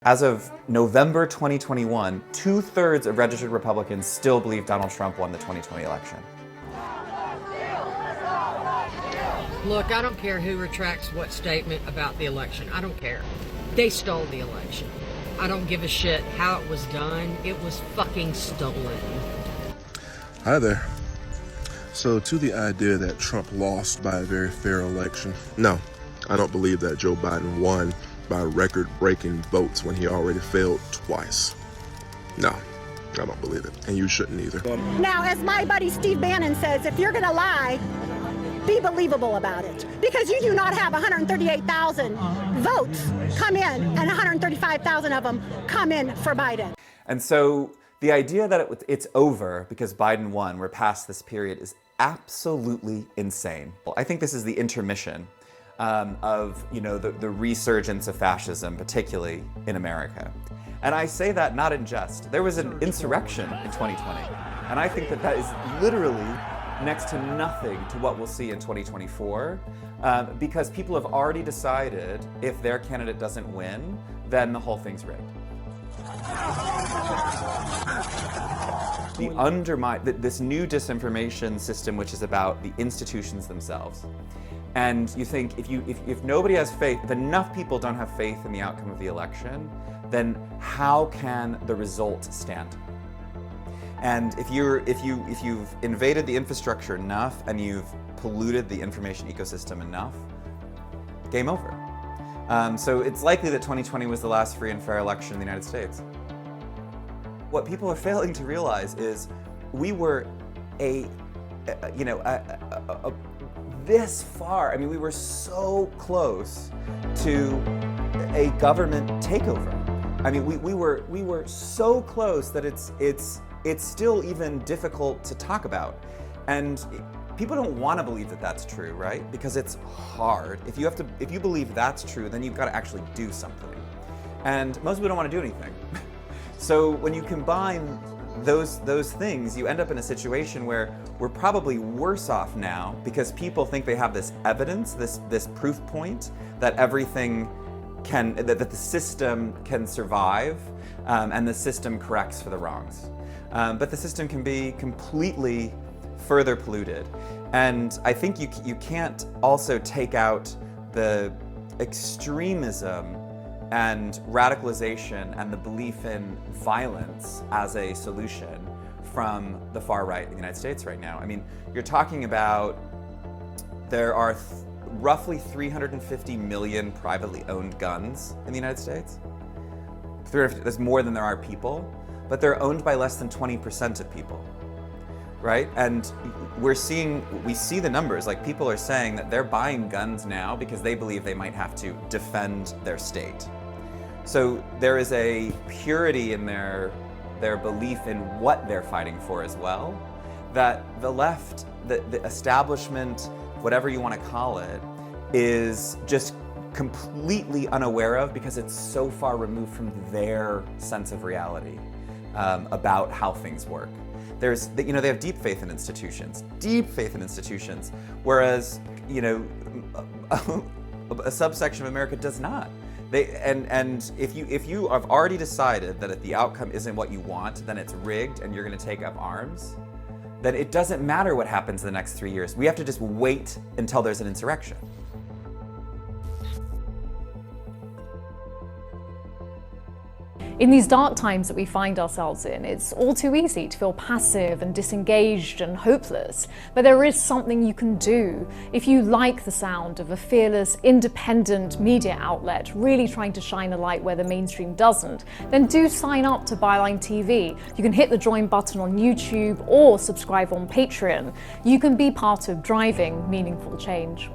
As of November 2021, 2/3 of registered Republicans still believe Donald Trump won the 2020 election. Look, I don't care who retracts what statement about the election. I don't care. They stole the election. I don't give a shit how it was done. It was fucking stolen. Hi there. So to the idea that Trump lost by a very fair election, no, I don't believe that Joe Biden won by record-breaking votes when he already failed twice. No, I don't believe it, and you shouldn't either. Now, as my buddy Steve Bannon says, if you're gonna lie, be believable about it. Because you do not have 138,000 votes come in, and 135,000 of them come in for Biden. And so the idea that it's over because Biden won, we're past this period, is absolutely insane. I think this is the intermission of the resurgence of fascism, particularly in America. And I say that not in jest. There was an insurrection in 2020, and I think that is literally next to nothing to what we'll see in 2024, because people have already decided if their candidate doesn't win, then the whole thing's rigged. This new disinformation system, which is about the institutions themselves. And you think if nobody has faith, if enough people don't have faith in the outcome of the election, then how can the result stand? And if you've invaded the infrastructure enough and you've polluted the information ecosystem enough, game over. So it's likely that 2020 was the last free and fair election in the United States. What people are failing to realize is we were this far. I mean, we were so close to a government takeover. I mean, we were so close that it's still even difficult to talk about. And people don't want to believe that that's true, right? Because it's hard. If you believe that's true, then you've got to actually do something. And most people don't want to do anything. So when you combine those things, you end up in a situation where we're probably worse off now because people think they have this evidence, this proof point that everything that the system can survive, and the system corrects for the wrongs. But the system can be completely further polluted. And I think you can't also take out the extremism and radicalization and the belief in violence as a solution from the far right in the United States right now. I mean, you're talking about there are roughly 350 million privately owned guns in the United States. There's more than there are people, but they're owned by less than 20% of people, right? And we see the numbers, like people are saying that they're buying guns now because they believe they might have to defend their state. So there is a purity in their belief in what they're fighting for as well, that the left, the establishment, whatever you want to call it, is just completely unaware of because it's so far removed from their sense of reality about how things work. They have deep faith in institutions, whereas a subsection of America does not. And if you have already decided that if the outcome isn't what you want, then it's rigged and you're going to take up arms, then it doesn't matter what happens in the next 3 years. We have to just wait until there's an insurrection. In these dark times that we find ourselves in, it's all too easy to feel passive and disengaged and hopeless. But there is something you can do. If you like the sound of a fearless, independent media outlet really trying to shine a light where the mainstream doesn't, then do sign up to Byline TV. You can hit the join button on YouTube or subscribe on Patreon. You can be part of driving meaningful change.